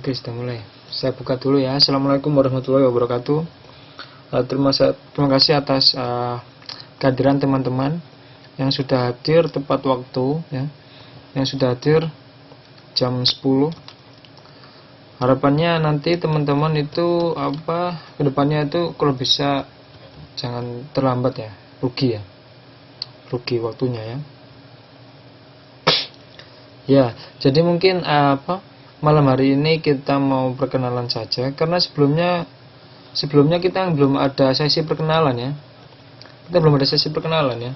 Oke, sudah mulai. Saya buka dulu ya. Assalamualaikum warahmatullahi wabarakatuh. Terima kasih atas kehadiran teman-teman yang sudah hadir tepat waktu ya. Yang sudah hadir jam 10. Harapannya nanti teman-teman itu kedepannya itu kalau bisa jangan terlambat ya. Rugi waktunya ya. Ya, jadi mungkin malam hari ini kita mau perkenalan saja karena sebelumnya kita belum ada sesi perkenalan ya. Kita belum ada sesi perkenalan ya.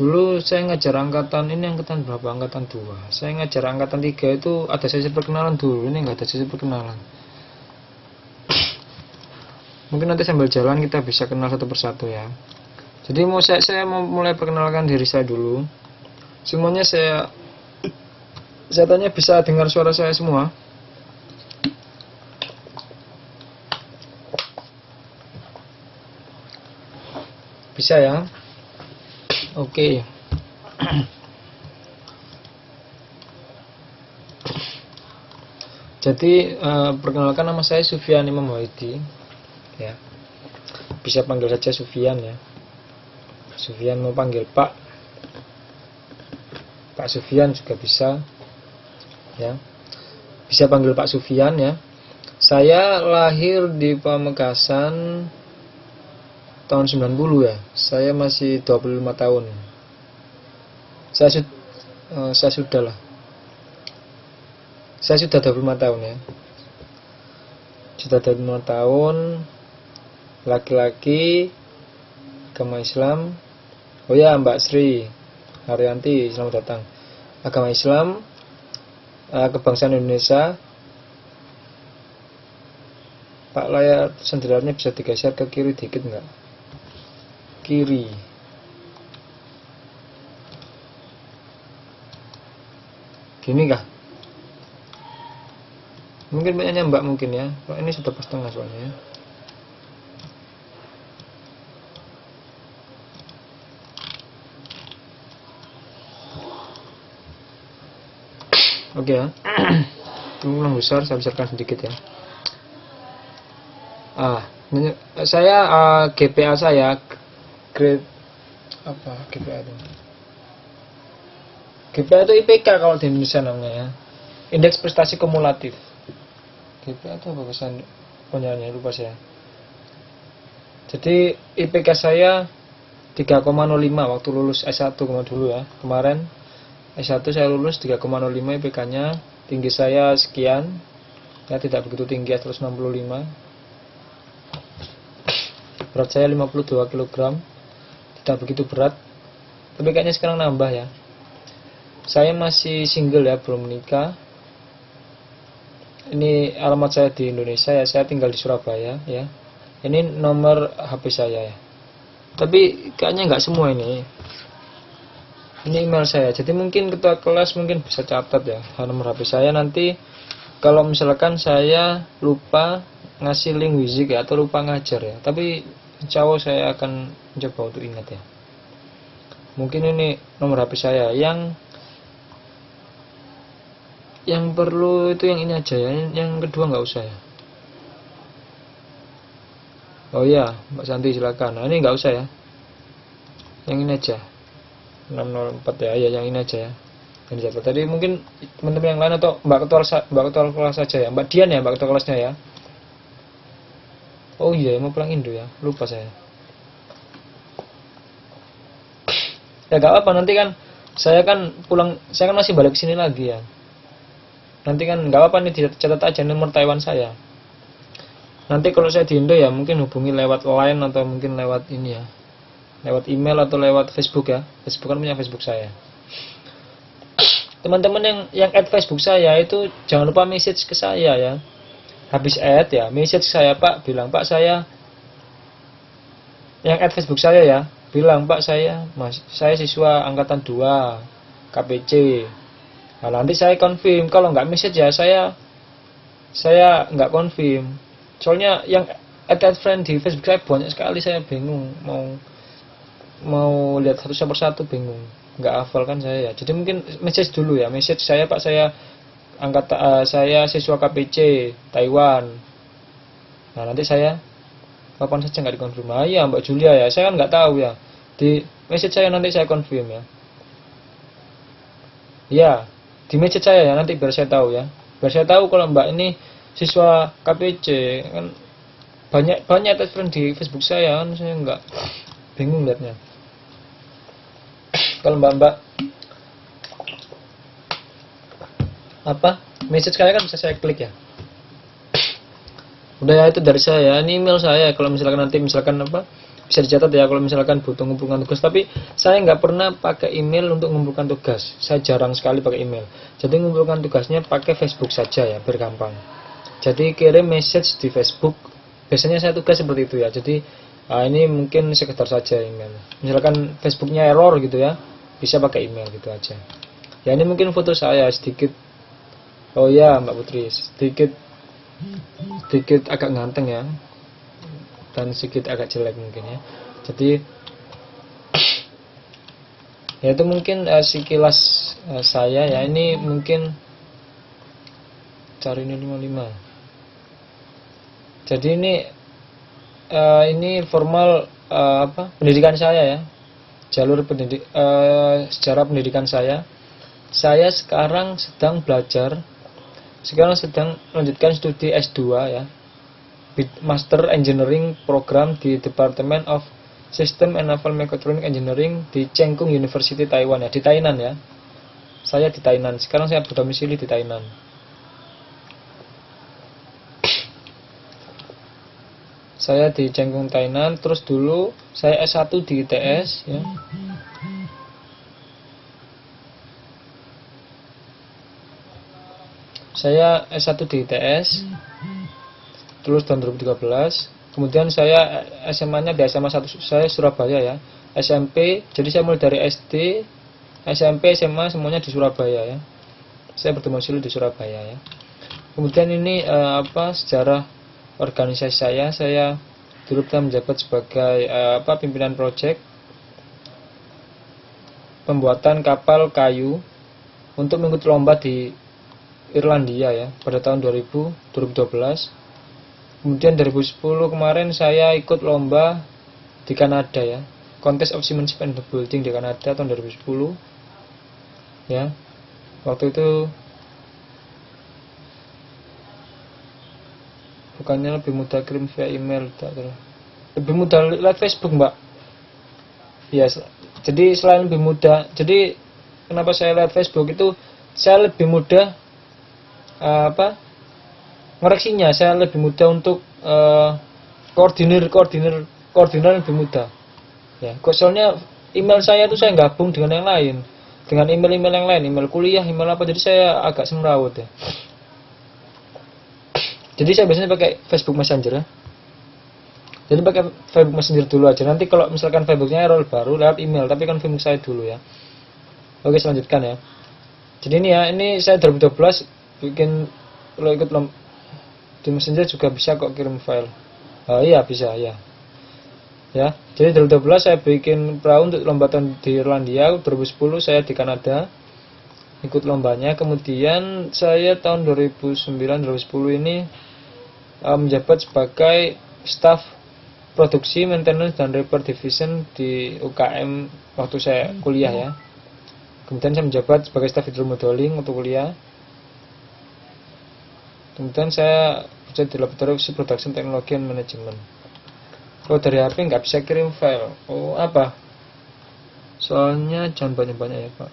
Dulu saya ngajar angkatan ini, angkatan berapa? Angkatan 2. Saya ngajar angkatan 3 itu ada sesi perkenalan dulu. Ini enggak ada sesi perkenalan. Mungkin nanti sambil jalan kita bisa kenal satu persatu ya. Jadi saya mau mulai perkenalkan diri saya dulu. Semuanya saya tanya bisa dengar suara saya semua. Bisa ya? Oke. Jadi perkenalkan, nama saya Sufyan Imam Wahidi ya. Bisa panggil saja Sufyan ya. Sufyan mau panggil Pak Sufyan juga bisa ya. Bisa panggil Pak Sufyan ya. Saya lahir di Pamekasan tahun 90 ya. Saya masih 25 tahun. Saya sudah 25 tahun ya. Sudah 25 tahun, laki-laki, agama Islam. Oh ya, Mbak Sri Haryanti, selamat datang. Agama Islam, kebangsaan Indonesia. Pak, layar senderanya bisa digeser ke kiri dikit enggak? Kiri. Gini kah? Mungkin banyaknya Mbak mungkin ya. Pak, ini sudah pas tengah soalnya ya. Oke ya. Tunggu yang besar, saya besarkan sedikit ya. Saya GPA saya grade apa GPA itu? GPA itu IPK kalau di Indonesia namanya ya. Indeks prestasi kumulatif. GPA itu apa bahasa punyanya lupa saya. Jadi IPK saya 3,05 waktu lulus S1 dulu ya. Kemarin S1 saya lulus 3,05 IPK-nya. Tinggi saya sekian. Ya, tidak begitu tinggi, 165. Berat saya 52 kg. Tidak begitu berat. Tapi kayaknya sekarang nambah ya. Saya masih single ya, belum menikah. Ini alamat saya di Indonesia ya. Saya tinggal di Surabaya ya. Ini nomor HP saya ya. Tapi kayaknya nggak semua ini. Ini email saya. Jadi mungkin ketua kelas mungkin bisa catat ya nomor HP saya. Nanti kalau misalkan saya lupa ngasih link Wizik ya, atau lupa ngajar ya. Tapi insya Allah saya akan mencoba untuk ingat ya. Mungkin ini nomor HP saya. Yang perlu itu yang ini aja ya. Yang kedua nggak usah ya. Oh iya, Mbak Santi silakan. Nah, ini nggak usah ya. Yang ini aja. 604 ya, yang ini aja ya. Yang dicatat tadi mungkin teman-teman yang lain atau Mbak ketua kelas saja ya. Mbak Dian ya, Mbak ketua kelasnya ya. Oh iya, mau pulang Indo ya. Lupa saya. Ya gak apa, nanti kan saya kan masih balik ke sini lagi ya. Nanti kan gak apa nih, dicatat aja nomor Taiwan saya. Nanti kalau saya di Indo ya mungkin hubungi lewat line atau mungkin lewat ini ya. Lewat email atau lewat Facebook ya. Facebook kan punya Facebook saya. Teman-teman yang add Facebook saya itu jangan lupa message ke saya ya. Habis add ya, message saya, Pak, bilang Pak saya yang add Facebook saya ya, bilang Pak saya siswa angkatan 2 KPC. Nah, nanti saya confirm. Kalau nggak message ya saya nggak confirm. Soalnya yang add friend di Facebook saya banyak sekali, saya bingung mau lihat satu persatu, bingung, nggak hafal kan saya ya. Jadi mungkin message dulu ya, message saya Pak saya saya siswa KPC Taiwan. Nah nanti saya kapan saja nggak dikonfirm. Ya Mbak Julia ya, saya kan nggak tahu ya. Di message saya nanti saya confirm ya. Ya, di message saya ya nanti biar saya tahu ya. Biar saya tahu kalau Mbak ini siswa KPC kan banyak attachment di Facebook saya kan, saya nggak bingung liatnya. Kalau Mbak message saya kan bisa saya klik ya. Udah ya, itu dari saya. Ini email saya. Kalau misalkan nanti bisa dicatat ya kalau misalkan butuh ngumpulkan tugas. Tapi saya nggak pernah pakai email untuk mengumpulkan tugas. Saya jarang sekali pakai email. Jadi mengumpulkan tugasnya pakai Facebook saja ya, biar gampang. Jadi kirim message di Facebook. Biasanya saya tugas seperti itu ya. Jadi ini mungkin sekedar saja email. Misalkan Facebooknya error gitu ya, bisa pakai email gitu aja. Ya ini mungkin foto saya sedikit. Oh ya Mbak Putri, sedikit agak ganteng ya, dan sedikit agak jelek mungkin ya. Jadi ya itu mungkin sekilas saya ya. Ini mungkin cari ini 55. Jadi ini formal pendidikan saya ya, jalur sejarah pendidikan saya. Saya sekarang sedang melanjutkan studi S2 ya, Master Engineering Program di Department of System and Naval Mechatronic Engineering di Cheng Kung University Taiwan ya, di Tainan ya. Saya di Tainan. Sekarang saya berdomisili di Tainan. Saya di Cheng Kung Tainan. Terus dulu saya S1 di ITS ya. Saya S1 di ITS, terus tahun 2013. Kemudian saya SMA-nya di SMA 1 saya Surabaya ya. SMP, jadi saya mulai dari SD, SMP, SMA semuanya di Surabaya ya. Saya berdomisili di Surabaya ya. Kemudian ini sejarah organisasi saya dulu pernah menjabat sebagai pimpinan proyek pembuatan kapal kayu untuk mengikuti lomba di Irlandia ya pada tahun 2012. Kemudian 2010 kemarin saya ikut lomba di Kanada ya, Contest of Seamanship and Building di Kanada tahun 2010 ya. Waktu itu bukannya lebih mudah kirim via email, lebih mudah lihat Facebook Mbak ya. Jadi selain lebih mudah, jadi kenapa saya lihat Facebook itu, saya lebih mudah ngoreksinya, saya lebih mudah untuk koordinir lebih mudah ya. Soalnya email saya itu saya gabung dengan yang lain, dengan email yang lain, email kuliah, email apa, jadi saya agak semrawut ya. Jadi saya biasanya pakai Facebook Messenger ya. Jadi pakai Facebook Messenger dulu aja. Nanti kalau misalkan Facebooknya error baru lewat email, tapi kan Facebook saya dulu ya. Oke, selanjutkan ya. Jadi ini saya 2012 bikin, kalau ikut di Messenger juga bisa kok kirim file. Iya bisa ya. Ya, jadi 2012 saya bikin perahu untuk lomba di Irlandia. 2010 saya di Kanada ikut lombanya. Kemudian saya tahun 2009-2010 ini menjabat sebagai staf produksi, maintenance dan repair division di UKM waktu saya kuliah ya. Kemudian saya menjabat sebagai staf hidromodeling untuk kuliah. Kemudian saya kerja di Laboratory of Production Technology and Management. Kalau dari HP nggak bisa kirim file. Soalnya jangan banyak-banyak ya Pak.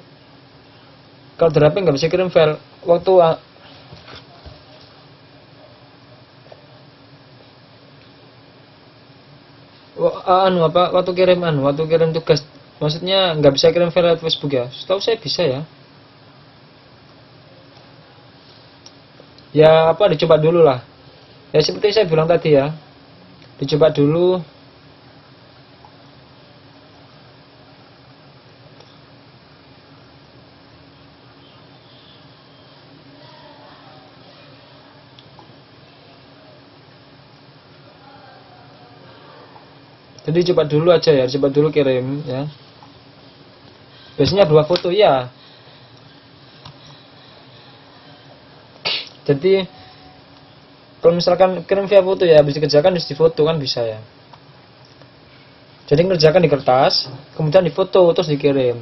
Kalau dari HP nggak bisa kirim file. Waktu kirim tugas, maksudnya nggak bisa kirim file lewat Facebook ya. Setahu saya bisa ya. Ya dicoba dulu lah. Ya seperti saya bilang tadi ya, dicoba dulu. Jadi coba dulu aja ya, coba dulu kirim ya. Biasanya 2 foto ya. Jadi kalau misalkan kirim via foto ya habis dikerjakan terus difoto kan bisa ya. Jadi ngerjakan di kertas, kemudian difoto terus dikirim.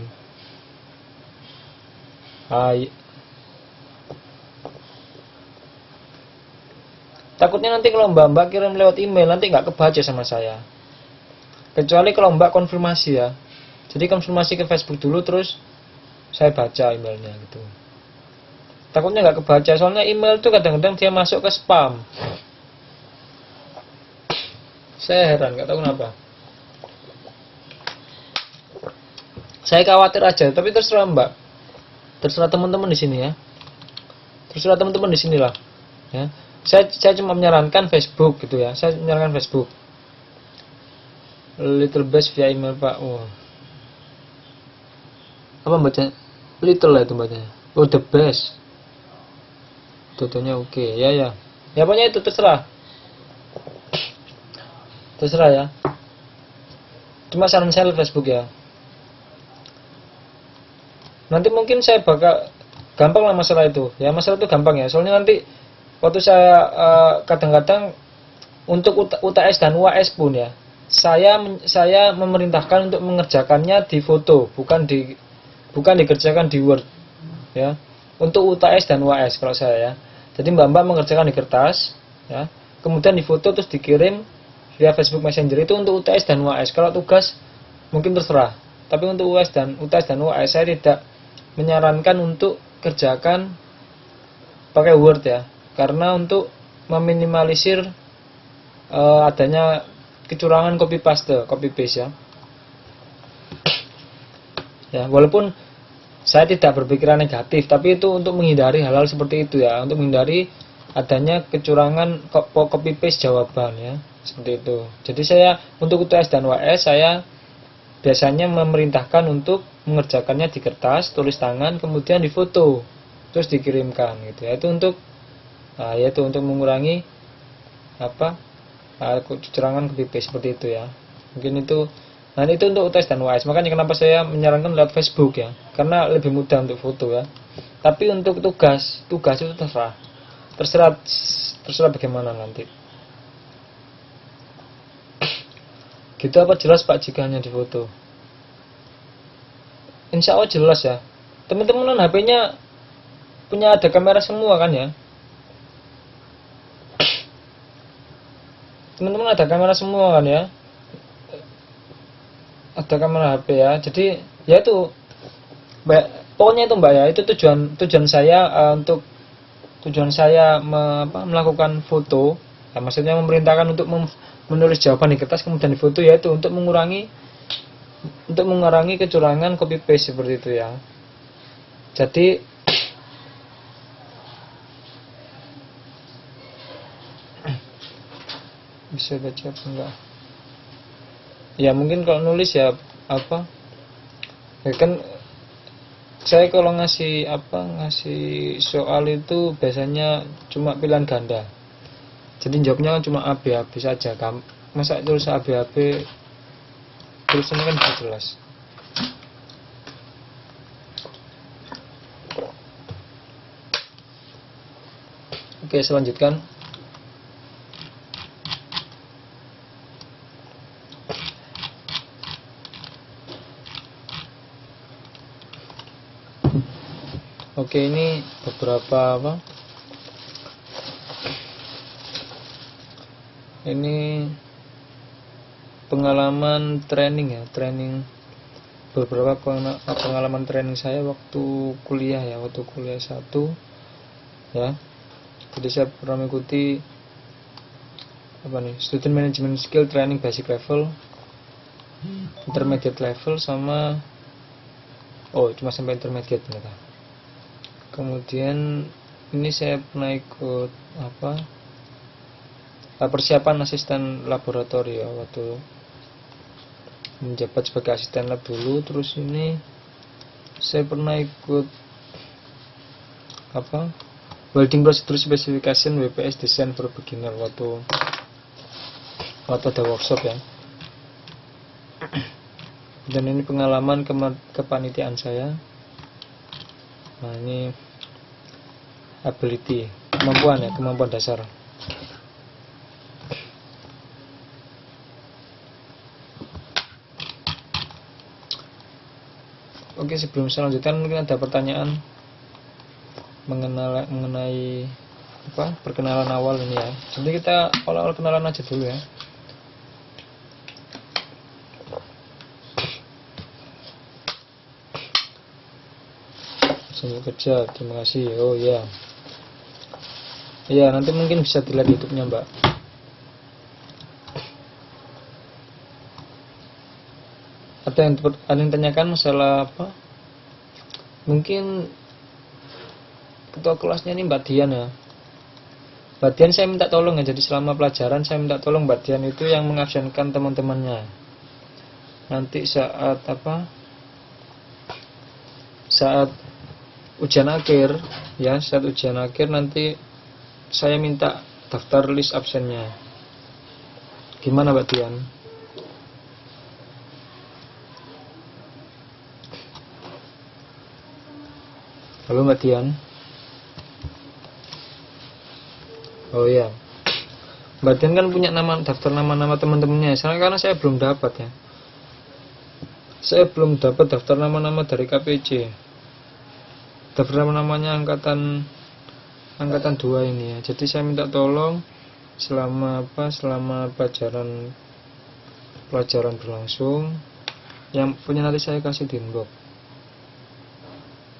Takutnya nanti kalau mbak kirim lewat email nanti nggak kebaca sama saya. Kecuali kalau mbak konfirmasi ya. Jadi konfirmasi ke Facebook dulu terus saya baca emailnya gitu. Takutnya nggak kebaca soalnya email itu kadang-kadang dia masuk ke spam. Saya heran nggak tahu kenapa. Saya khawatir aja, tapi terserah mbak, terserah teman-teman di sini ya. Terserah teman-teman di sinilah. Ya. Saya cuma menyarankan Facebook gitu ya. Saya menyarankan Facebook. Little best via email pak. Oh. Apa baca? Little lah itu bacanya. Oh the best. Tutunya oke. Ya ya. Ya pokoknya itu terserah. Terserah ya. Cuma saran saya Facebook ya. Nanti mungkin saya bakal gampang lah masalah itu. Ya masalah itu gampang ya. Soalnya nanti waktu saya kadang-kadang untuk UTS dan UAS pun ya, saya memerintahkan untuk mengerjakannya di foto, bukan dikerjakan di Word. Ya. Untuk UTS dan UAS kalau saya ya. Jadi mbak-mbak mengerjakan di kertas, ya. Kemudian difoto terus dikirim via Facebook Messenger itu untuk UTS dan UAS. Kalau tugas mungkin terserah. Tapi untuk UTS dan UAS saya tidak menyarankan untuk kerjakan pakai Word ya, karena untuk meminimalisir adanya kecurangan copy paste ya. Ya, walaupun saya tidak berpikiran negatif, tapi itu untuk menghindari hal-hal seperti itu ya, untuk menghindari adanya kecurangan copy paste jawaban ya, seperti itu. Jadi saya untuk UTS dan UAS saya biasanya memerintahkan untuk mengerjakannya di kertas, tulis tangan, kemudian difoto, terus dikirimkan gitu ya. Itu untuk mengurangi kecurangan copy paste seperti itu ya. Mungkin itu. Nah itu untuk UTS dan UAS. Makanya kenapa saya menyarankan lewat Facebook ya, karena lebih mudah untuk foto ya. Tapi untuk tugas itu terserah bagaimana nanti. Gitu apa jelas Pak jika hanya di foto? Insya Allah jelas ya. Teman-teman HP-nya punya ada kamera semua kan ya? Teman-teman ada kamera semua kan ya? Ada kamera HP ya. Jadi ya itu pokoknya itu mbak ya. Itu tujuan saya melakukan foto. Ya, maksudnya memerintahkan untuk menulis jawaban di kertas kemudian difoto, yaitu untuk mengurangi kecurangan copy paste seperti itu ya. Jadi bisa baca apa enggak? Ya mungkin kalau nulis ya ya kan saya kalau ngasih soal itu biasanya cuma pilihan ganda. Jadi jawabnya cuma A B saja. Masa tulis A B tulisannya kan bisa jelas. Oke, saya lanjutkan. Oke, ini beberapa ini pengalaman training ya, beberapa pengalaman training saya waktu kuliah 1 ya. Jadi saya pernah mengikuti student management skill training basic level, intermediate level sama cuma sampai intermediate ternyata. Kemudian ini saya pernah ikut persiapan asisten laboratorium ya, waktu menjabat sebagai asisten lab dulu. Terus ini saya pernah ikut welding procedure specification WPS design for beginner waktu ada workshop ya. Dan ini pengalaman kepanitiaan saya. Nah ini ability kemampuan ya, kemampuan dasar. Oke, sebelum selanjutnya mungkin ada pertanyaan mengenai apa perkenalan awal ini ya. Jadi kita awal-awal kenalan aja dulu ya. Sambil kerja, terima kasih. Oh ya, iya nanti mungkin bisa dilihat YouTube-nya Mbak. Ada yang tanyakan masalah apa? Mungkin ketua kelasnya ini Mbak Dian ya. Mbak Dian saya minta tolong ya. Jadi selama pelajaran saya minta tolong Mbak Dian itu yang mengabsenkan teman-temannya. Nanti saat apa? Saat ujian akhir ya, saat ujian akhir nanti saya minta daftar list absennya. Gimana Mbak Dian? Halo Mbak Dian. Oh iya, Mbak Dian kan punya daftar nama-nama teman-temannya. Karena saya belum dapat ya. Saya belum dapat daftar nama-nama dari KPJ. Daftar nama-namanya angkatan 2 ini ya. Jadi saya minta tolong selama pelajaran berlangsung, yang punya nanti saya kasih di inbox.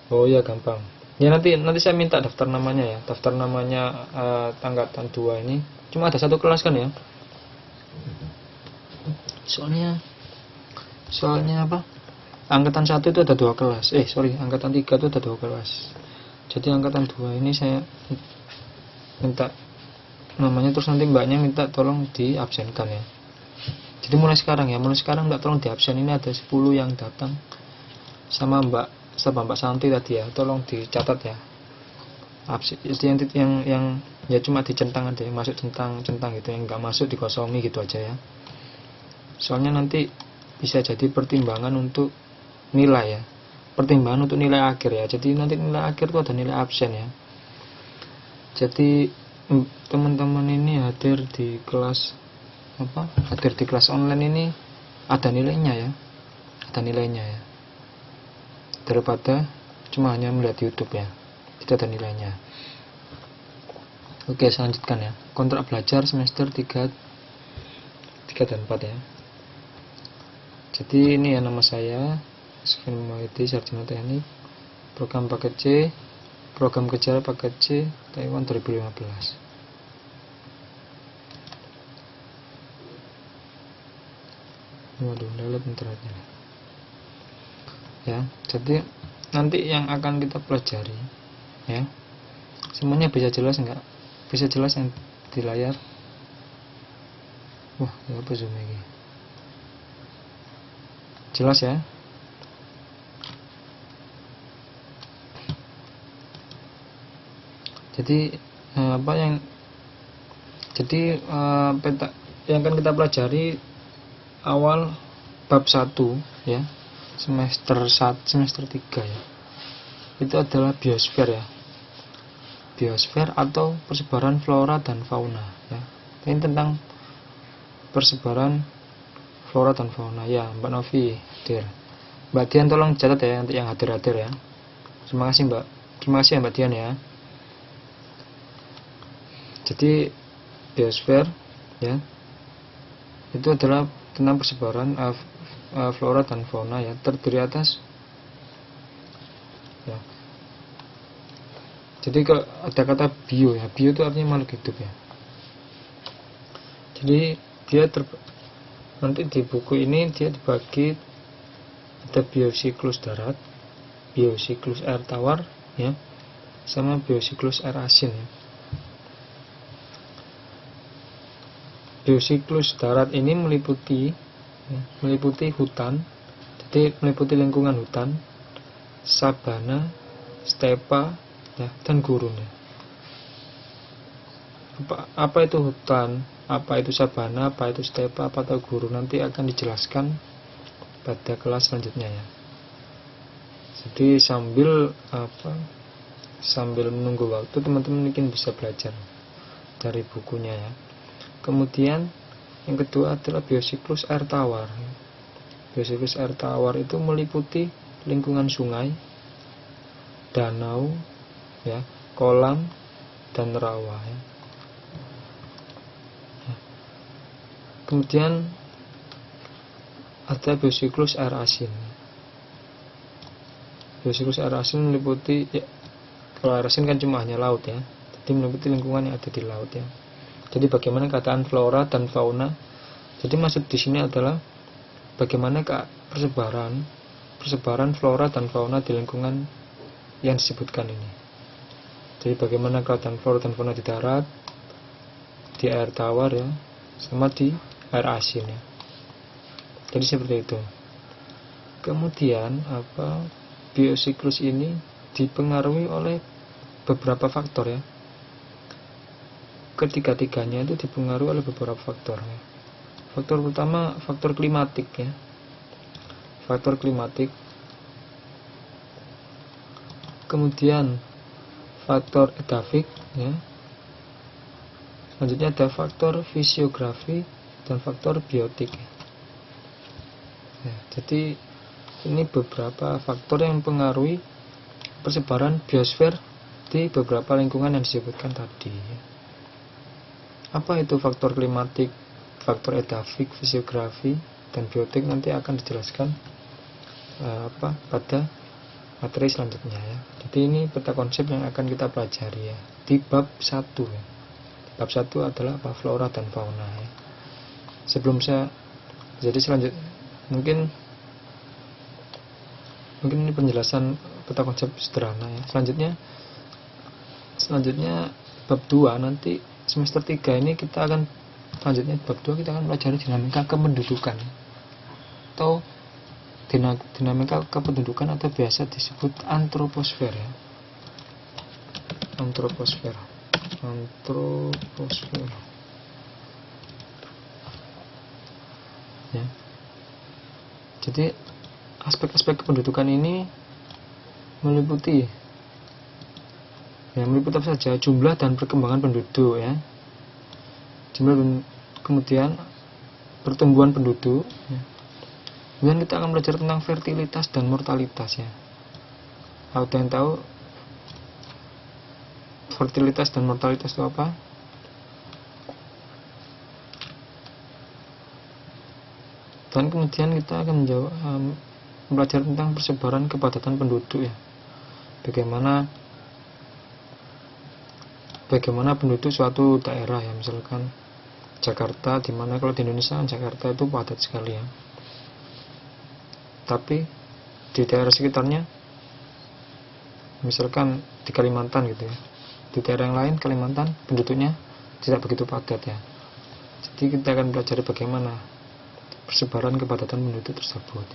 Oh iya, gampang. Ya nanti saya minta daftar namanya ya. Daftar namanya angkatan 2 ini. Cuma ada satu kelas kan ya. Soalnya apa? Angkatan 1 itu ada 2 kelas. Angkatan 3 itu ada 2 kelas. Jadi angkatan 2 ini saya minta namanya, terus nanti mbaknya minta tolong diabsenkan ya. Jadi mulai sekarang mbak tolong diabsen. Ini ada 10 yang datang sama Mbak Santi tadi ya, tolong dicatat ya. Absen yang ya cuma dicentang aja, yang masuk centang gitu, yang nggak masuk dikosongi gitu aja ya. Soalnya nanti bisa jadi pertimbangan untuk nilai ya, pertimbangan untuk nilai akhir ya. Jadi nanti nilai akhir itu ada nilai absen ya. Jadi teman-teman ini hadir di kelas online ini ada nilainya ya, daripada cuma hanya melihat YouTube ya. Itu ada nilainya. Oke, saya lanjutkan ya. Kontrak belajar semester 3 dan 4 ya. Jadi ini ya, nama saya Sufyan Mahyudi, sarjana teknik, program paket C, program kejar paket C, Taiwan 2015. Waduh, download internetnya nih. Ya, jadi nanti yang akan kita pelajari ya, semuanya bisa jelas enggak? Bisa jelas yang di layar? Wah, apa zoom ini? Jelas ya? Jadi peta yang akan kita pelajari awal bab 1 ya, semester 3 ya. Itu adalah biosfer ya. Biosfer atau persebaran flora dan fauna ya. Ini tentang persebaran flora dan fauna ya, Mbak Novi hadir. Mbak Dian tolong catat ya untuk yang hadir ya. Terima kasih Mbak. Terima kasih ya Mbak Dian ya. Jadi biosfer ya, itu adalah tentang persebaran flora dan fauna ya, terdiri atas ya. Jadi kalau ada kata bio ya, bio itu artinya makhluk hidup ya. Jadi dia nanti di buku ini dia dibagi, ada biosiklus darat, biosiklus air tawar ya, sama biosiklus air asin ya. Biosiklus darat ini meliputi hutan, jadi meliputi lingkungan hutan, sabana, stepa ya, dan gurun ya. Apa itu hutan, apa itu sabana, apa itu stepa, apa itu gurun, nanti akan dijelaskan pada kelas selanjutnya ya. Jadi sambil sambil menunggu waktu, teman-teman mungkin bisa belajar dari bukunya ya. Kemudian yang kedua adalah biosiklus air tawar. Biosiklus air tawar itu meliputi lingkungan sungai, danau, ya, kolam, dan rawa. Ya. Kemudian ada biosiklus air asin. Biosiklus air asin meliputi, ya, kalau air asin kan cuma hanya laut ya, jadi meliputi lingkungan yang ada di laut ya. Jadi bagaimana keadaan flora dan fauna. Jadi maksud di sini adalah bagaimana persebaran flora dan fauna di lingkungan yang disebutkan ini. Jadi bagaimana keadaan flora dan fauna di darat, di air tawar ya, sama di air asin ya. Jadi seperti itu. Kemudian biosiklus ini dipengaruhi oleh beberapa faktor ya. Ketiga-tiganya itu dipengaruhi oleh beberapa faktor ya. Faktor pertama faktor klimatik ya. Faktor klimatik. Kemudian faktor edafik ya. Selanjutnya ada faktor fisiografi dan faktor biotik. Ya, jadi ini beberapa faktor yang mempengaruhi persebaran biosfer di beberapa lingkungan yang disebutkan tadi. Apa itu faktor klimatik, faktor edafik, fisiografi, dan biotik nanti akan dijelaskan pada materi selanjutnya ya. Jadi ini peta konsep yang akan kita pelajari ya di bab 1 ya. Bab 1 adalah flora dan fauna ya. Sebelum saya selanjutnya mungkin ini penjelasan peta konsep sederhana ya. Selanjutnya bab 2 nanti semester 3 ini kita akan bab 2 kita akan pelajari dinamika kependudukan atau dinamika kependudukan atau biasa disebut antroposfer ya. Antroposfer. Ya. Jadi aspek-aspek kependudukan ini meliputi apa saja? Jumlah dan perkembangan penduduk ya. Kemudian pertumbuhan penduduk ya. Kemudian kita akan belajar tentang fertilitas dan mortalitas ya. Ada yang tahu fertilitas dan mortalitas itu apa? Dan kemudian kita akan belajar tentang persebaran kepadatan penduduk ya. Bagaimana penduduk suatu daerah ya, misalkan Jakarta, dimana kalau di Indonesia Jakarta itu padat sekali ya. Tapi di daerah sekitarnya, misalkan di Kalimantan gitu ya, di daerah yang lain Kalimantan penduduknya tidak begitu padat ya. Jadi kita akan belajar bagaimana persebaran kepadatan penduduk tersebut.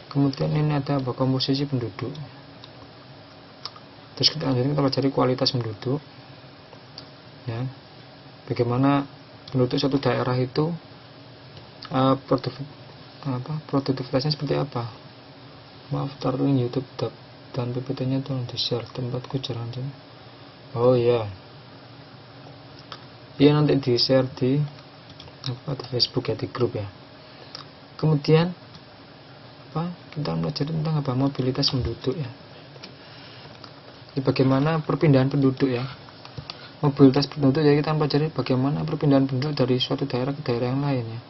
Kemudian ini ada komposisi penduduk. Terus kita pelajari kualitas penduduk ya. Bagaimana penduduk suatu daerah itu produktivitasnya seperti apa. Maaf, taruh YouTube dan PPT-nya tolong di-share, tempatku jarang. Oh iya. Iya, nanti di-share di Facebook ya, di grup ya. Kemudian kita belajar tentang mobilitas penduduk ya. Jadi bagaimana perpindahan penduduk ya. Mobilitas penduduk, jadi kita pelajari bagaimana perpindahan penduduk dari suatu daerah ke daerah yang lain ya.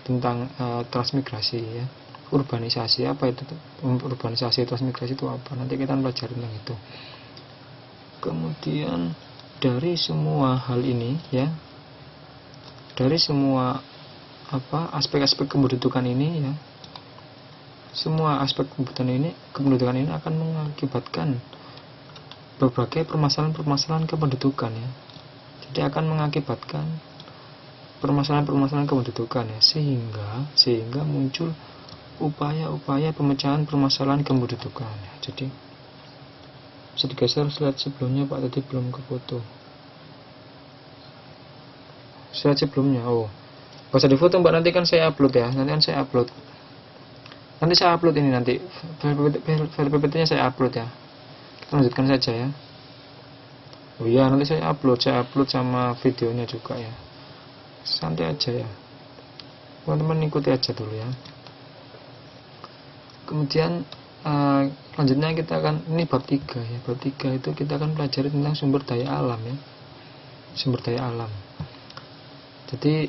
Tentang transmigrasi ya. Urbanisasi, apa itu? Urbanisasi, transmigrasi itu apa? Nanti kita pelajari tentang itu. Kemudian dari semua hal ini ya, dari semua aspek-aspek kependudukan ini ya, semua aspek kependudukan ini akan mengakibatkan berbagai permasalahan kependudukan ya. Jadi akan mengakibatkan permasalahan kependudukan ya, sehingga muncul upaya-upaya pemecahan permasalahan kependudukan ya. Jadi bisa digeser slide sebelumnya Pak, tadi belum kefoto. Slide sebelumnya, gak usah difoto Mbak, nanti kan saya upload ya. Nanti saya upload ini nanti file PPT-nya saya upload ya. Kita lanjutkan saja ya. Oh iya, nanti saya upload sama videonya juga ya. Santai aja ya, teman-teman ikuti aja dulu ya. Kemudian selanjutnya kita akan, ini bab 3 ya. Bab 3 itu kita akan pelajari tentang sumber daya alam ya. Sumber daya alam. Jadi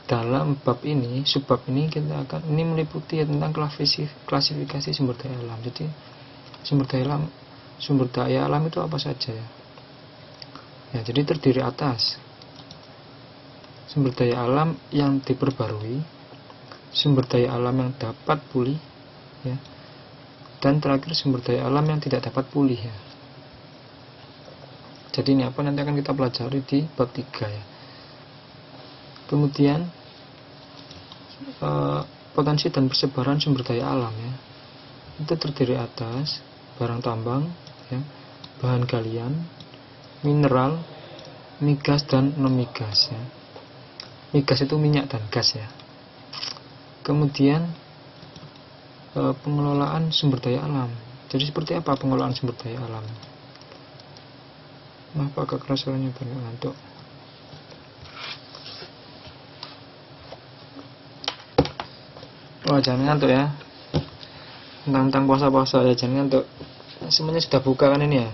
dalam bab ini, subbab ini kita akan, ini meliputi tentang klasifikasi sumber daya alam. Jadi sumber daya alam itu apa saja ya? Ya, jadi terdiri atas sumber daya alam yang diperbarui, sumber daya alam yang dapat pulih ya, dan terakhir sumber daya alam yang tidak dapat pulih ya. Jadi ini apa nanti akan kita pelajari di bab 3 ya. Kemudian potensi dan persebaran sumber daya alam ya, itu terdiri atas barang tambang ya, bahan galian, mineral, migas dan non migas ya. Migas itu minyak dan gas ya. Kemudian pengelolaan sumber daya alam. Jadi seperti apa pengelolaan sumber daya alam? Maaf agak keras suaranya, banyak ngantuk. Wah, jangan ngantuk ya. Tentang puasa-puasa ya, jangan ngantuk. Semuanya sudah buka kan ini ya.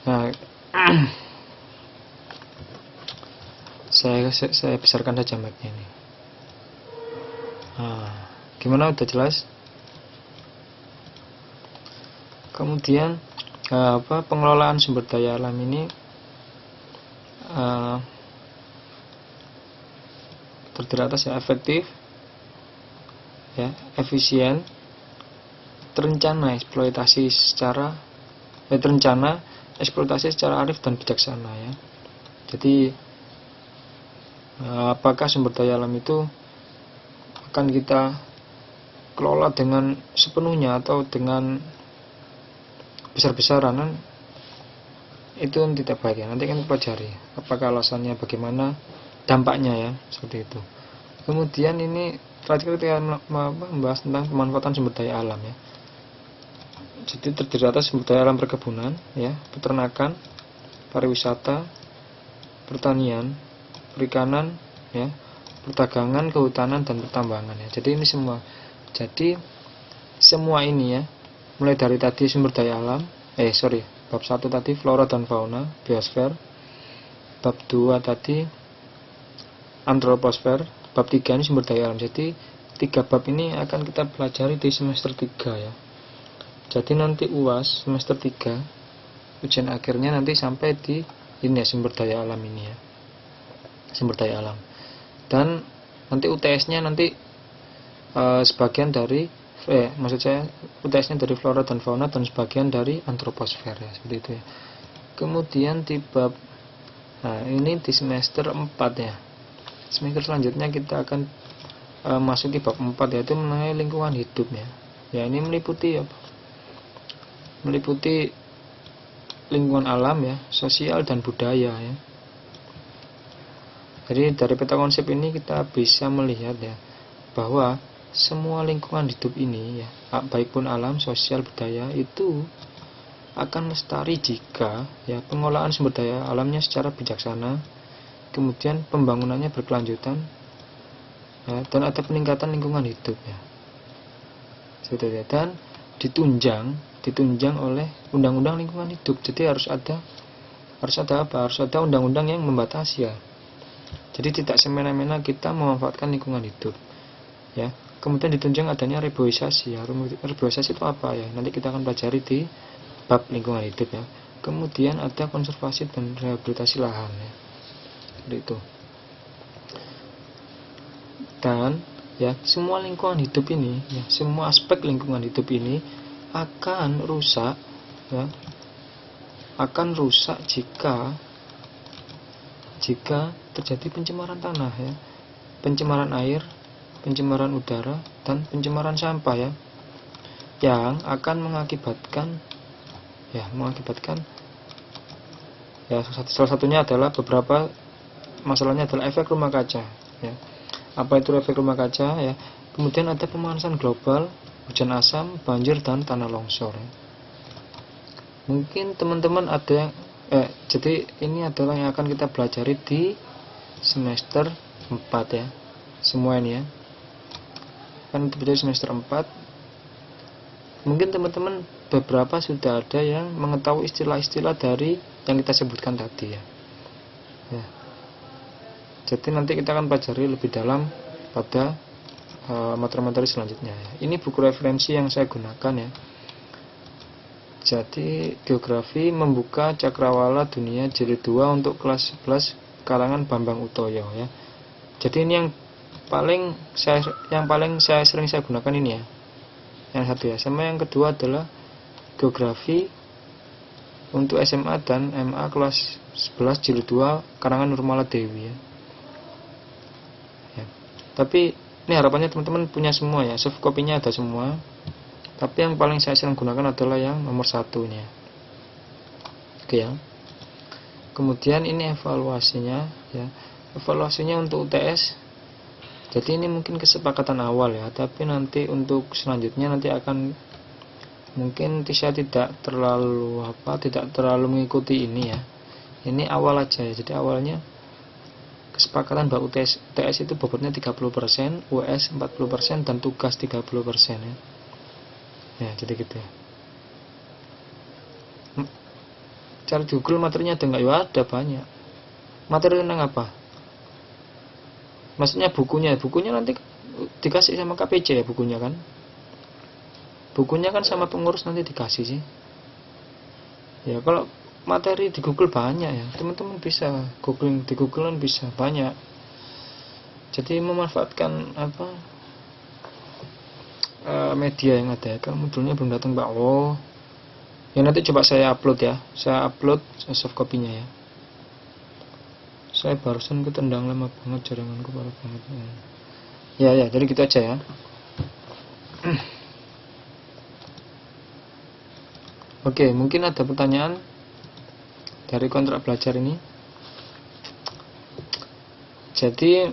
Nah, saya besarkan saja mic-nya ini. Nah, gimana, udah jelas? Kemudian pengelolaan sumber daya alam ini terdiri atas ya, efektif ya, efisien, terencana eksploitasi secara arif dan bijaksana ya. Jadi apakah sumber daya alam itu akan kita kelola dengan sepenuhnya atau dengan besar-besaran, kan itu tidak baik ya. Nanti kan pelajari apakah alasannya, bagaimana dampaknya ya, seperti itu. Kemudian ini terakhir kita membahas tentang pemanfaatan sumber daya alam ya. Jadi terdiri atas sumber daya alam perkebunan ya, peternakan, pariwisata, pertanian, perikanan ya, perdagangan, kehutanan dan pertambangan ya. Jadi ini semua. Jadi semua ini ya, mulai dari tadi sumber daya alam, bab 1 tadi flora dan fauna, biosfer. Bab 2 tadi antroposfer, bab 3 ini sumber daya alam. Jadi 3 bab ini akan kita pelajari di semester 3 ya. Jadi nanti UAS semester 3 ujian akhirnya nanti sampai di ini ya, sumber daya alam ini ya. Sumber daya alam. Dan nanti UTS-nya nanti sebagian dari maksud saya UTS-nya dari flora dan fauna dan sebagian dari antroposfer ya, seperti itu ya. Kemudian di bab, nah ini di semester 4 ya. Semester selanjutnya kita akan masuk di bab 4 yaitu mengenai lingkungan hidup ya. Ya ini meliputi lingkungan alam ya, sosial dan budaya ya. Jadi dari peta konsep ini kita bisa melihat ya bahwa semua lingkungan hidup ini ya, baik pun alam, sosial, budaya itu akan lestari jika ya pengelolaan sumber daya alamnya secara bijaksana, kemudian pembangunannya berkelanjutan ya, dan ada peningkatan lingkungan hidup ya. Seperti itu. Dan ditunjang oleh undang-undang lingkungan hidup. Jadi harus ada undang-undang yang membatasi ya. Jadi tidak semena-mena kita memanfaatkan lingkungan hidup ya. Kemudian ditunjang adanya reboisasi ya. Reboisasi itu apa ya? Nanti kita akan pelajari di bab lingkungan hidup ya. Kemudian ada konservasi dan rehabilitasi lahan ya. Seperti itu. Dan ya semua lingkungan hidup ini ya, semua aspek lingkungan hidup ini akan rusak ya, akan rusak jika terjadi pencemaran tanah ya, pencemaran air, pencemaran udara dan pencemaran sampah ya, yang akan mengakibatkan salah satunya adalah beberapa masalahnya adalah efek rumah kaca ya. Apa itu efek rumah kaca ya? Kemudian ada pemanasan global, hujan asam, banjir dan tanah longsor ya. Mungkin teman-teman ada yang jadi ini adalah yang akan kita pelajari di semester 4 ya, semua ini ya kan terjadi semester 4. Mungkin teman-teman beberapa sudah ada yang mengetahui istilah-istilah dari yang kita sebutkan tadi ya. Jadi nanti kita akan pelajari lebih dalam pada materi-materi selanjutnya ya. Ini buku referensi yang saya gunakan ya. Jadi geografi membuka cakrawala dunia jilid 2 untuk kelas 11 karangan Bambang Utoyo ya. Jadi ini yang paling saya sering saya gunakan ini ya. Yang satu ya. Sama yang kedua adalah geografi untuk SMA dan MA kelas 11 jilid 2 karangan Nurmala Dewi ya. Tapi ini harapannya teman-teman punya semua ya. Soft copy-nya ada semua. Tapi yang paling saya sering gunakan adalah yang nomor 1 ini ya. Oke ya. Kemudian ini evaluasinya ya. Evaluasinya untuk UTS. Jadi ini mungkin kesepakatan awal ya, tapi nanti untuk selanjutnya nanti akan mungkin saya tidak terlalu mengikuti ini ya. Ini awal aja ya. Jadi awalnya kesepakatan bahwa UTS itu bobotnya 30%, US 40% dan tugas 30% ya. Ya, jadi gitu ya. Cari di Google materinya ada nggak? Ya ada banyak. Materi tentang apa? Maksudnya bukunya nanti dikasih sama KPC ya bukunya kan? Bukunya kan sama pengurus nanti dikasih sih. Ya kalau materi di Google banyak ya, teman-teman bisa googling di Google kan bisa banyak. Jadi memanfaatkan media yang ada ya. Kalau modulnya belum datang Pak, ya nanti coba saya upload ya. Saya upload soft copy-nya ya. Saya barusan ketendang lama banget, jaringanku parah banget ya. Jadi gitu aja ya. Oke, mungkin ada pertanyaan dari kontrak belajar ini. Jadi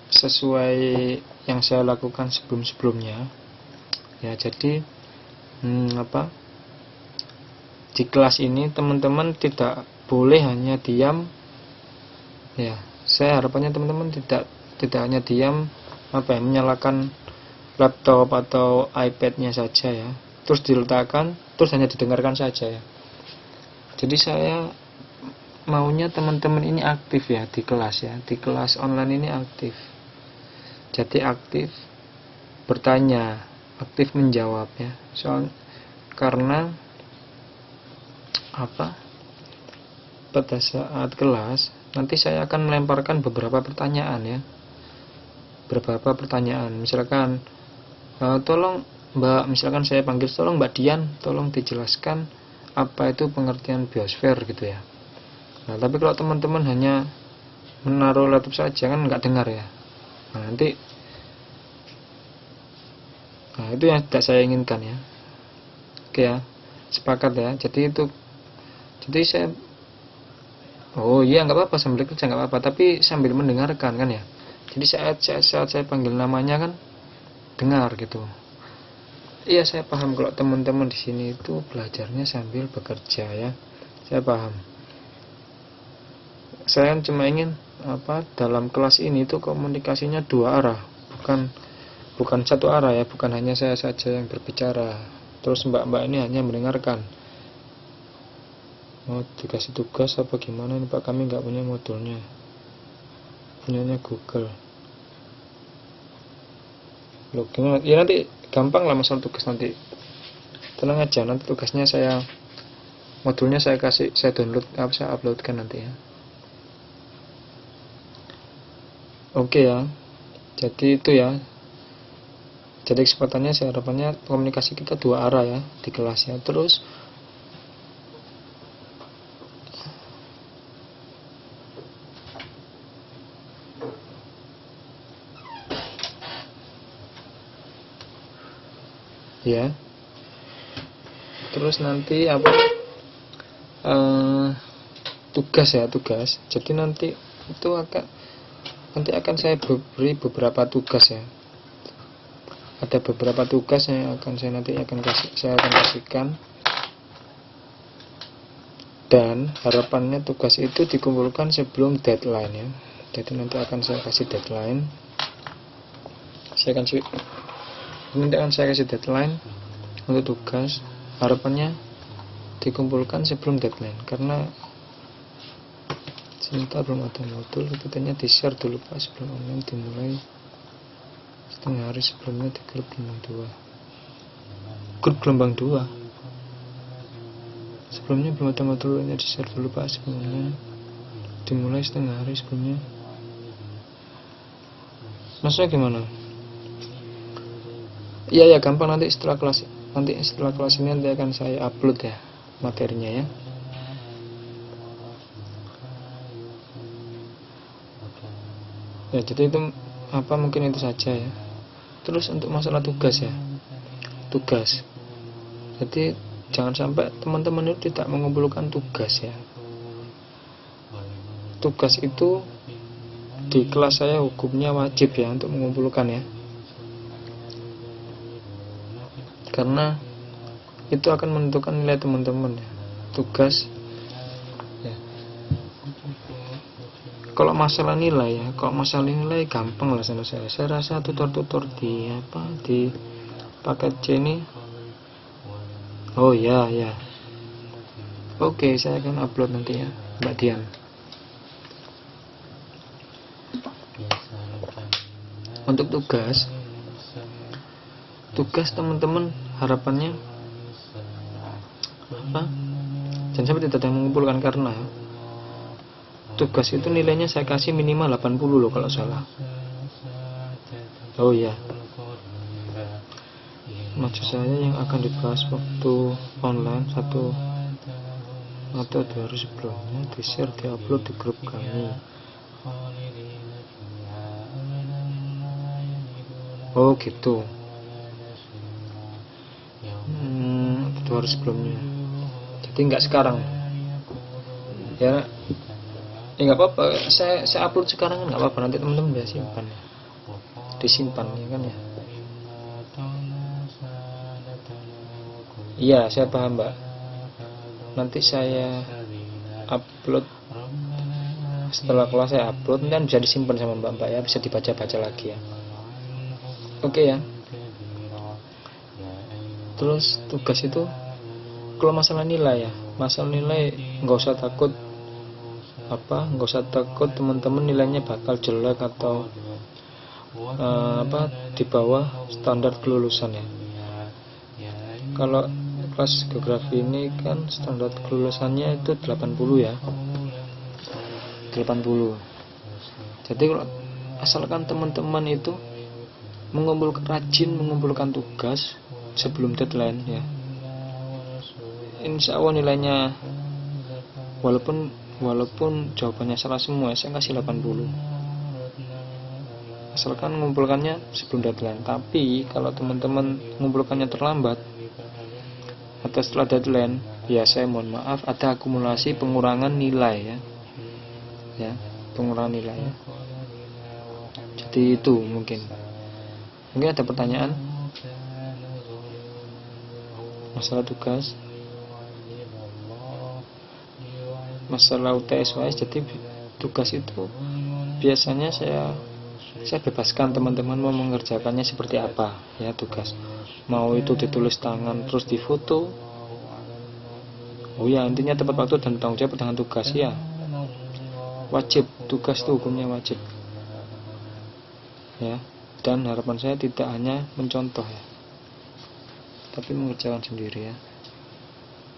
sesuai yang saya lakukan sebelum-sebelumnya ya. Jadi di kelas ini teman-teman tidak boleh hanya diam ya. Saya harapannya teman-teman tidak hanya diam menyalakan laptop atau iPad-nya saja ya, terus diletakkan terus hanya didengarkan saja ya. Jadi saya maunya teman-teman ini aktif ya di kelas ya. Di kelas online ini aktif. Jadi aktif bertanya, aktif menjawab ya. Karena pada saat kelas nanti saya akan melemparkan beberapa pertanyaan ya. Beberapa pertanyaan. Misalkan tolong Mbak, misalkan saya panggil, tolong Mbak Dian, tolong dijelaskan apa itu pengertian biosfer gitu ya. Nah, tapi kalau teman-teman hanya menaruh laptop saja kan nggak dengar ya. Nah, itu yang tidak saya inginkan ya. Oke ya, sepakat ya. Jadi saya nggak apa-apa sambil kerja nggak apa-apa, tapi sambil mendengarkan kan ya. Jadi saat saya panggil namanya kan dengar gitu. Iya, saya paham kalau teman-teman di sini itu belajarnya sambil bekerja ya. Saya paham. Saya cuma ingin dalam kelas ini itu komunikasinya dua arah, bukan satu arah ya, bukan hanya saya saja yang berbicara terus mbak-mbak ini hanya mendengarkan. Mau dikasih tugas apa gimana ini Pak, kami nggak punya modulnya, punyanya Google. Loh gimana ya, nanti gampang lah masalah tugas, nanti tenang aja, nanti tugasnya modulnya saya download, saya uploadkan nanti ya. Oke ya, jadi itu ya. Jadi kesempatannya saya harapannya komunikasi kita dua arah ya di kelas ya. Terus ya, terus nanti tugas. Jadi nanti akan saya beri beberapa tugas ya. ada beberapa tugas yang saya akan kasihkan, dan harapannya tugas itu dikumpulkan sebelum deadline ya. Jadi nanti akan saya kasih deadline. Nanti akan saya kasih deadline untuk tugas. Harapannya dikumpulkan sebelum deadline, karena sementara belum ada modul. Katanya di share dulu Pak sebelum online dimulai setengah hari sebelumnya di grup gelombang 2. Sebelumnya belum ada modulnya, di share dulu Pak sebelumnya dimulai setengah hari sebelumnya. Maksudnya gimana? Iya ya, gampang. Nanti setelah kelas ini nanti akan saya upload ya materinya ya. Ya, jadi itu mungkin itu saja ya. Terus untuk masalah tugas ya. Tugas. Jadi jangan sampai teman-teman itu tidak mengumpulkan tugas ya. Tugas itu di kelas saya hukumnya wajib ya untuk mengumpulkan ya. Karena itu akan menentukan nilai teman-teman ya. Tugas ya. Kalau masalah nilai gampang lah sama saya. Saya rasa tutor-tutor di paket C ini. Oh ya. Oke, saya akan upload nanti ya, Mbak Dian. Untuk tugas teman-teman harapannya jangan sampai tidak ada yang mengumpulkan, karena tugas itu nilainya saya kasih minimal 80 loh kalau salah. Oh ya, maksud saya yang akan dibahas waktu online 1 atau 2 hari sebelumnya di share, di upload di grup kami. Oh gitu. 2 hari sebelumnya. Jadi nggak sekarang ya. Nggak apa-apa, saya upload sekarang nggak apa-apa, nanti teman-teman bisa simpan ya. Disimpan ya kan ya. Iya, saya paham Mbak. Nanti saya upload setelah kelas, saya upload dan bisa disimpan sama Mbak ya, bisa dibaca-baca lagi ya. Oke ya. Terus tugas itu kalau masalah nilai ya, nggak usah takut teman-teman nilainya bakal jelek atau di bawah standar kelulusan ya. Kalau kelas geografi ini kan standar kelulusannya itu 80 ya. 80. Jadi kalau asalkan teman-teman itu rajin mengumpulkan tugas sebelum deadline ya, insya Allah nilainya walaupun jawabannya salah semua, saya kasih 80 asalkan mengumpulkannya sebelum deadline. Tapi kalau teman-teman mengumpulkannya terlambat atau setelah deadline ya, saya mohon maaf, ada akumulasi pengurangan nilai ya, pengurangan nilai ya. Jadi itu mungkin ada pertanyaan masalah tugas, masalah UTS-UAS. Jadi tugas itu biasanya saya bebaskan teman-teman mau mengerjakannya seperti apa ya. Tugas mau itu ditulis tangan terus difoto, oh ya, intinya tepat waktu dan tanggung jawab dengan tugas ya. Wajib, tugas itu hukumnya wajib ya. Dan harapan saya tidak hanya mencontoh ya, tapi mengerjakan sendiri ya.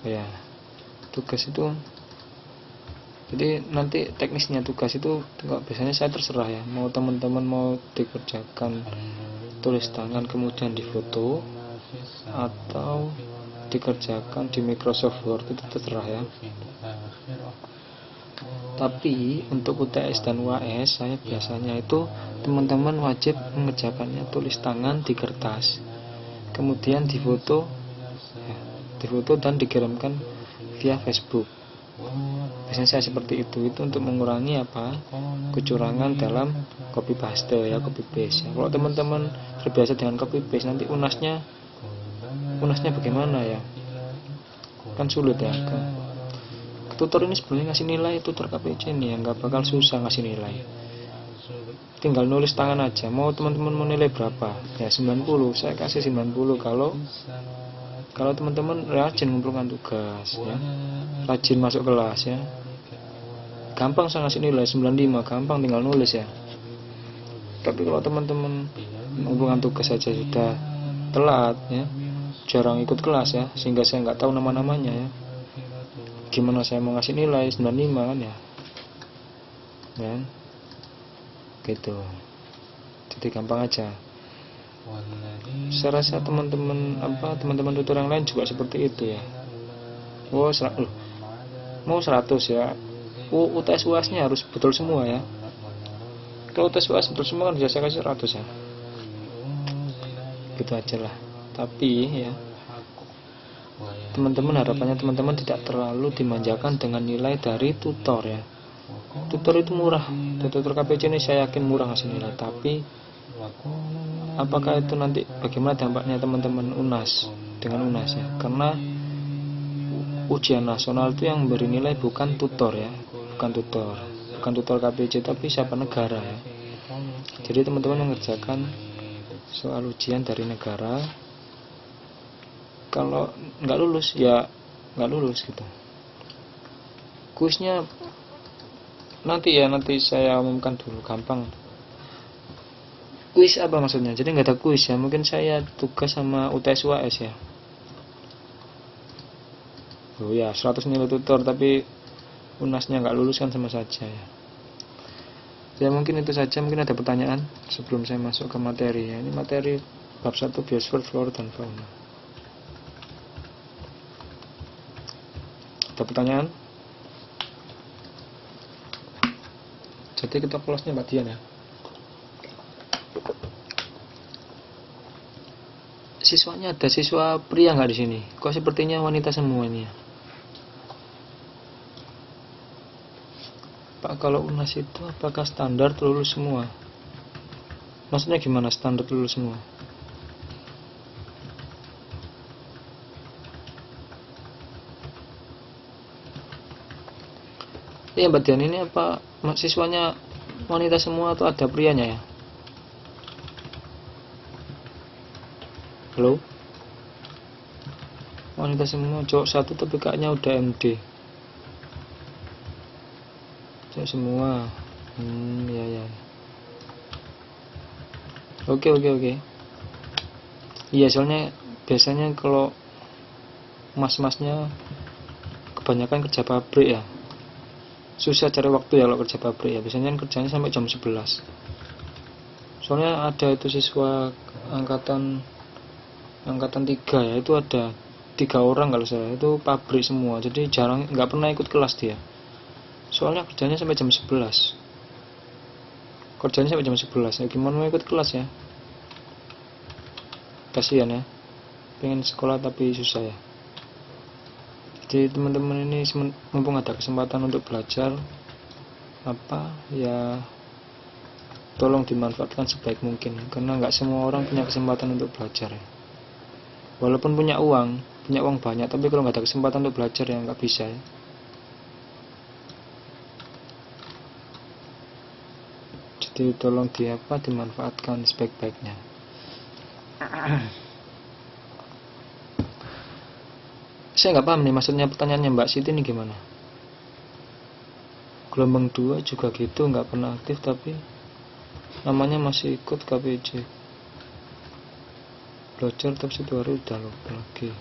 Ya, tugas itu, jadi nanti teknisnya tugas itu biasanya saya terserah ya, mau teman-teman mau dikerjakan tulis tangan kemudian difoto atau dikerjakan di Microsoft Word, itu terserah ya. Tapi untuk UTS dan UAS saya biasanya itu teman-teman wajib mengerjakannya tulis tangan di kertas, kemudian difoto dan dikirimkan via Facebook biasanya saya seperti itu untuk mengurangi apa, kecurangan dalam copy paste ya, copy paste ya. Kalau teman-teman terbiasa dengan copy paste, nanti unasnya bagaimana ya, kan sulit ya. Tutor ini sebenarnya ngasih nilai, tutor KPC ini ya nggak bakal susah ngasih nilai, tinggal nulis tangan aja. Mau teman-teman mau nilai berapa ya, 90, saya kasih 90 kalau teman-teman rajin mengumpulkan tugas ya, rajin masuk kelas ya, gampang saya ngasih nilai 95, gampang tinggal nulis ya. Tapi kalau teman-teman mengumpulkan tugas saja sudah telat ya, jarang ikut kelas ya, sehingga saya nggak tahu nama-namanya ya, gimana saya mau ngasih nilai 95 kan ya, ya gitu. Jadi gampang aja. Saya rasa teman-teman tutor yang lain juga seperti itu ya. Mau 100 ya, UTS UAS-nya harus betul semua ya. Kalau UTS UAS betul semua kan bisa saya kasih 100 ya, gitu aja lah. Tapi ya teman-teman, harapannya teman-teman tidak terlalu dimanjakan dengan nilai dari tutor ya. Tutor itu murah, tutor KPC ini saya yakin murah ngasih nilai. Tapi apakah itu nanti bagaimana dampaknya teman-teman UNAS dengan UNAS ya? Karena ujian nasional itu yang beri nilai bukan tutor ya, bukan tutor KPC, tapi siapa, negara ya. Jadi teman-teman mengerjakan soal ujian dari negara, kalau nggak lulus ya nggak lulus gitu. Kuisnya nanti saya umumkan dulu, gampang. Kuis apa maksudnya? Jadi nggak ada kuis ya, mungkin saya tugas sama UTS UAS ya. Oh ya, 100 nilai tutor tapi UNASnya nggak lulus kan sama saja ya. Ya mungkin itu saja, mungkin ada pertanyaan sebelum saya masuk ke materi ya. Ini materi bab 1 biosfer, flora dan fauna. Ada pertanyaan? Jadi kita kelasnya Mbak Dian ya. Siswanya ada siswa pria nggak di sini? Kok sepertinya wanita semua ini ya? Pak, kalau UNAS itu apakah standar lulus semua? Maksudnya gimana standar lulus semua? Iya Mbak Dian, ini apa siswanya wanita semua atau ada prianya ya? Halo? Wanita semua, cowok satu tapi kayaknya udah MD. Cowok semua. Ya. Oke. Iya, soalnya biasanya kalau mas-masnya kebanyakan kerja pabrik ya. Susah cari waktu ya kalau kerja pabrik ya. Biasanya kerjanya sampai jam 11. Soalnya ada itu siswa angkatan 3 ya, itu ada 3 orang kalau saya, itu pabrik semua, jadi jarang, nggak pernah ikut kelas dia. Soalnya kerjanya sampai jam 11. Ya gimana mau ikut kelas ya? Kasihan ya, pengen sekolah tapi susah ya. Jadi teman-teman ini mumpung ada kesempatan untuk belajar ya, tolong dimanfaatkan sebaik mungkin, karena nggak semua orang punya kesempatan untuk belajar ya. Walaupun punya uang banyak, tapi kalau nggak ada kesempatan untuk belajar ya nggak bisa ya. Jadi tolong dimanfaatkan sebaik-baiknya. Saya nggak paham nih maksudnya pertanyaannya Mbak Siti ini gimana. Gelombang 2 juga gitu, nggak pernah aktif tapi namanya masih ikut KPJ. Belajar tapi 1 hari udah lupa lagi.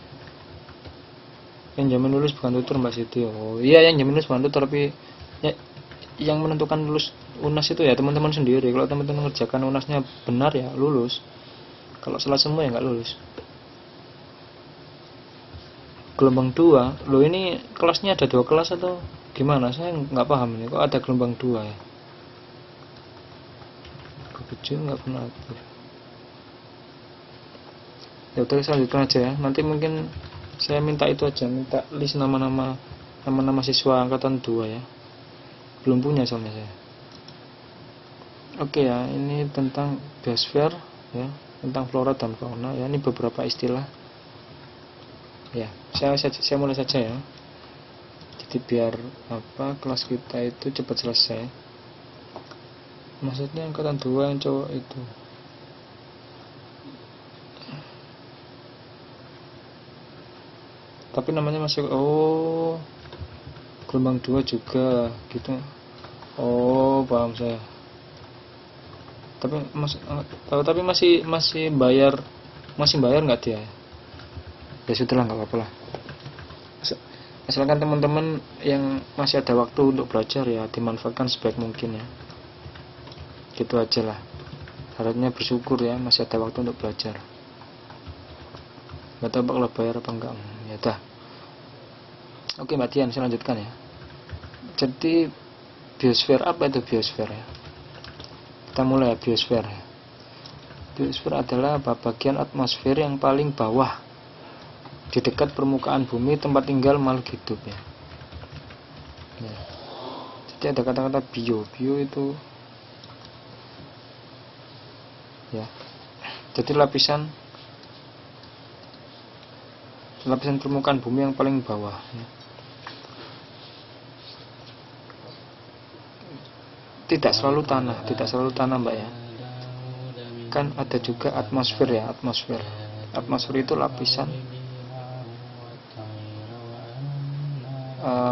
Yang jamin lulus bukan tutor Mbak Siti. Oh iya, yang jamin lulus bukan tutor, tapi ya, yang menentukan lulus UNAS itu ya teman-teman sendiri. Kalau teman-teman mengerjakan UNASnya benar ya lulus. Kalau salah semua ya nggak lulus. Gelombang 2, lo ini kelasnya ada 2 kelas atau gimana? Saya nggak paham ini. Kok ada gelombang 2 ya? Kecil nggak pernah aktif. Ya udah, saya lanjutkan aja ya. Nanti mungkin saya minta itu aja, minta list nama-nama nama-nama siswa angkatan 2 ya. Belum punya soalnya saya. Oke ya, ini tentang biosfer ya, tentang flora dan fauna ya. Ini beberapa istilah. Ya, saya mulai saja ya. Jadi biar kelas kita itu cepat selesai. Maksudnya angkatan 2 yang cowok itu. Tapi namanya masih gelombang 2 juga gitu. Paham saya. Tapi masih bayar nggak dia? Ya sudahlah, nggak apa-apa lah. Asalkan teman-teman yang masih ada waktu untuk belajar ya dimanfaatkan sebaik mungkin ya. Gitu aja lah. Harapnya bersyukur ya masih ada waktu untuk belajar. Nggak tahu bakal bayar apa enggak. Ya dah. Oke Mbak Tian, saya lanjutkan ya. Jadi biosfer, apa itu biosfer ya? Kita mulai ya, biosfer ya. Biosfer adalah bagian atmosfer yang paling bawah di dekat permukaan bumi, tempat tinggal makhluk hidup ya. Jadi ada kata-kata bio itu ya. Jadi lapisan permukaan bumi yang paling bawah ya. Tidak selalu tanah Mbak ya. Kan ada juga atmosfer ya, atmosfer itu lapisan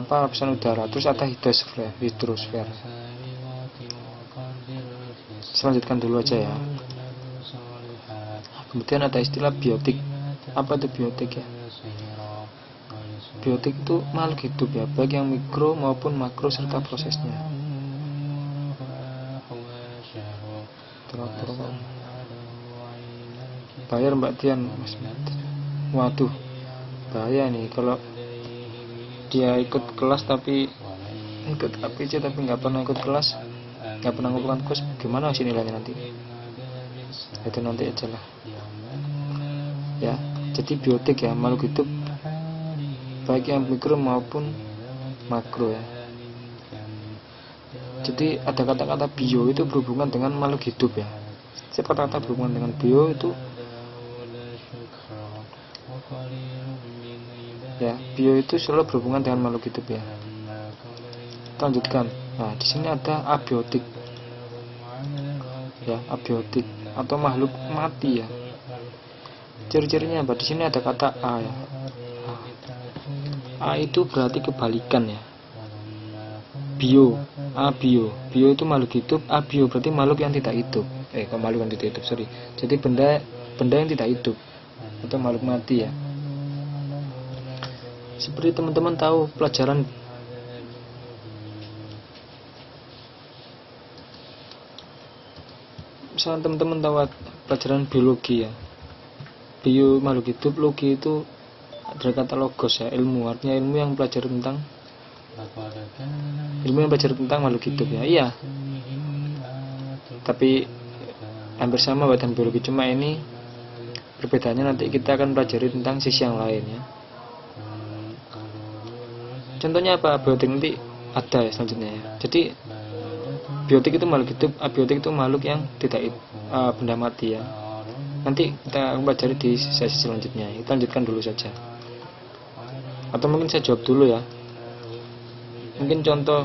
lapisan udara. Terus ada hidrosfer. Selanjutkan dulu aja ya. Kemudian ada istilah biotik. Apa itu biotik ya? Biotik itu makhluk hidup ya, baik yang mikro maupun makro serta prosesnya. Bayar Mbak Tian. Waduh, bahaya nih kalau dia ikut kelas tapi ikut APC tapi nggak pernah ikut kelas, nggak pernah ngumpulkan kos, gimana sih nilainya nanti? Itu nanti aja lah ya. Jadi biotik ya, makhluk hidup baik yang mikro maupun makro ya. Jadi ada kata-kata bio itu berhubungan dengan makhluk hidup ya. Setiap kata-kata berhubungan dengan bio itu ya, bio itu selalu berhubungan dengan makhluk hidup ya. Lanjutkan. Nah, di sini ada abiotik. Ya, abiotik atau makhluk mati ya. Ciri-cirinya apa? Di sini ada kata A ya. A itu berarti kebalikan ya. Bio, abio. Bio itu makhluk hidup, abio berarti makhluk yang tidak hidup. Makhluk yang tidak hidup, sorry. Jadi benda yang tidak hidup atau makhluk mati ya. Seperti teman-teman tahu pelajaran misalnya teman-teman tahu pelajaran biologi ya. Bio makhluk hidup, logi itu dari kata logos ya, ilmu, artinya ilmu yang belajar tentang makhluk hidup ya. Iya, tapi hampir sama badan biologi, cuma ini perbedaannya nanti kita akan pelajari tentang sisi yang lain ya. Contohnya apa? Biotik nanti ada ya selanjutnya ya. Jadi biotik itu makhluk hidup, abiotik itu makhluk yang tidak benda mati ya. Nanti kita pelajari di sesi selanjutnya. Kita lanjutkan dulu saja. Atau mungkin saya jawab dulu ya. Mungkin contoh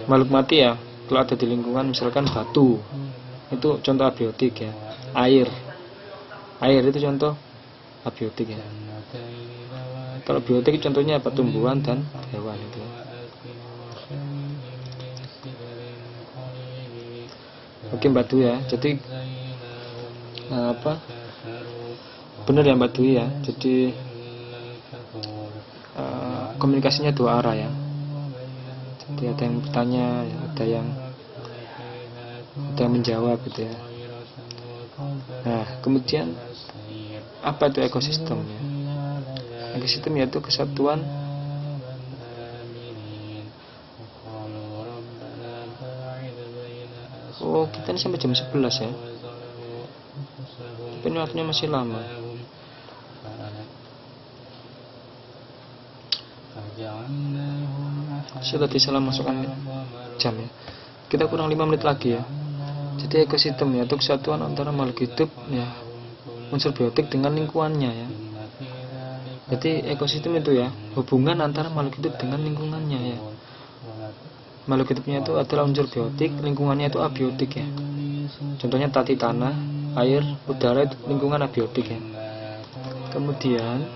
makhluk mati ya, kalau ada di lingkungan misalkan batu, itu contoh abiotik ya. Air itu contoh abiotik ya. Kalau biotik contohnya apa? Tumbuhan dan hewan itu. Oke Mbak Dwi ya. Jadi benar ya Mbak Dwi ya. Jadi komunikasinya dua arah ya. Jadi ada yang bertanya, ada yang menjawab gitu ya. Nah, kemudian apa itu ekosistem ya? Ekosistem yaitu kesatuan kita ini sampai jam 11 ya. Tapi ini waktunya masih lama. saya tadi salah masukkan jam ya. Kita kurang 5 menit lagi ya. Jadi ekosistem ya, itu kesatuan antara makhluk hidup ya, unsur biotik dengan lingkungannya ya. Jadi ekosistem itu ya, hubungan antara makhluk hidup dengan lingkungannya ya. Makhluk hidupnya itu adalah unsur biotik, lingkungannya itu abiotik ya. Contohnya tadi tanah, air, udara itu lingkungan abiotik ya. Kemudian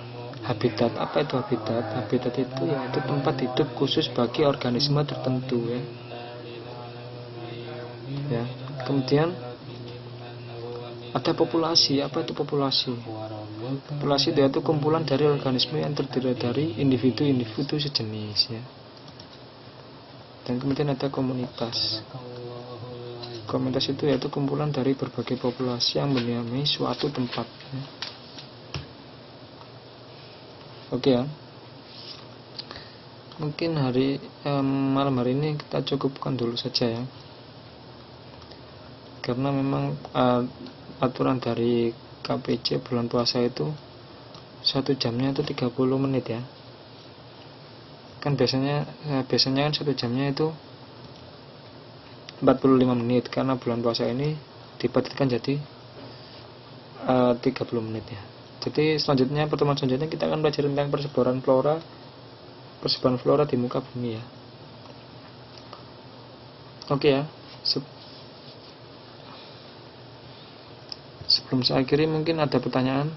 habitat, apa itu habitat? Habitat itu yaitu tempat hidup khusus bagi organisme tertentu ya. Ya. Kemudian ada populasi, apa itu populasi? Populasi itu kumpulan dari organisme yang terdiri dari individu-individu sejenis ya. Dan kemudian ada komunitas. Komunitas itu yaitu kumpulan dari berbagai populasi yang mendiami suatu tempat ya. Oke ya. Mungkin malam hari ini kita cukupkan dulu saja ya. Karena memang aturan dari KPC bulan puasa itu 1 jamnya itu 30 menit ya. Kan biasanya kan 1 jamnya itu 45 menit, karena bulan puasa ini dipadatkan jadi 30 menit ya. Jadi selanjutnya, pertemuan selanjutnya kita akan belajar tentang persebaran flora di muka bumi ya. Oke ya. Sebelum saya akhiri, mungkin ada pertanyaan.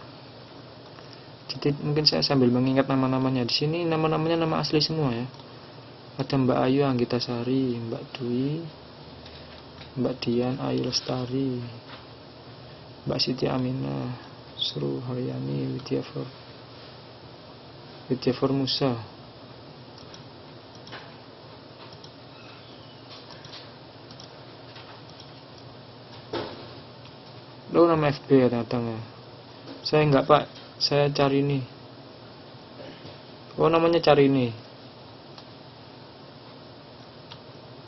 Jadi mungkin saya sambil mengingat nama-namanya. Di sini nama-namanya nama asli semua ya. Ada Mbak Ayu Anggitasari, Mbak Dwi, Mbak Dian Ayu Lestari, Mbak Siti Aminah, Sru Haryani, Widyafor Musa. Lo nama FB ya datangnya. Saya enggak Pak, saya cari nih. Oh namanya cari nih.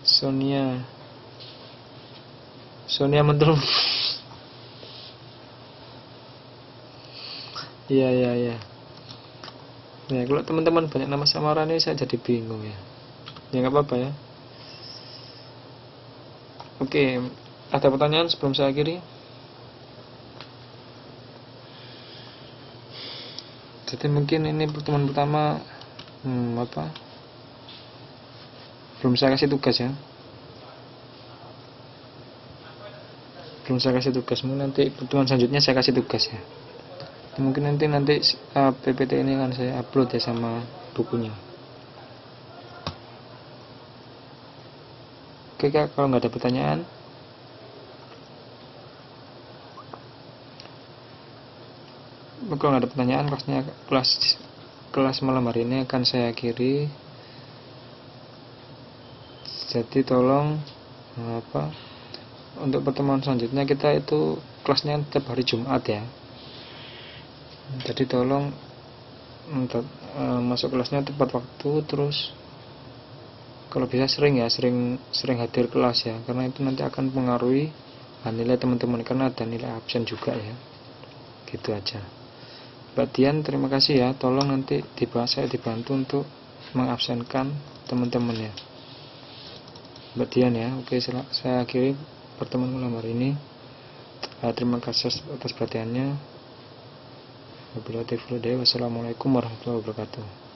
Sonia Mentul. Iya. Ya kalau teman-teman banyak nama samaran ini saya jadi bingung ya. Ya nggak apa-apa ya. Oke, ada pertanyaan sebelum saya akhiri? Jadi mungkin ini pertemuan pertama belum saya kasih tugas ya. Mungkin nanti pertemuan selanjutnya saya kasih tugas ya. Mungkin nanti PPT ini akan saya upload ya sama bukunya. Oke Kak, kalau nggak ada pertanyaan, kelas malam hari ini akan saya akhiri. Jadi tolong untuk pertemuan selanjutnya kita itu kelasnya setiap hari Jumat ya. Jadi tolong masuk kelasnya tepat waktu, terus kalau bisa sering hadir kelas ya, karena itu nanti akan mempengaruhi nilai teman-teman, karena ada nilai absen juga ya. Gitu aja. Mbak Dian, terima kasih ya, tolong nanti saya dibantu untuk mengabsenkan teman-teman ya, Mbak Dian ya. Oke, saya akhiri pertemuan malam hari ini. Terima kasih atas perhatiannya. Wassalamualaikum warahmatullahi wabarakatuh.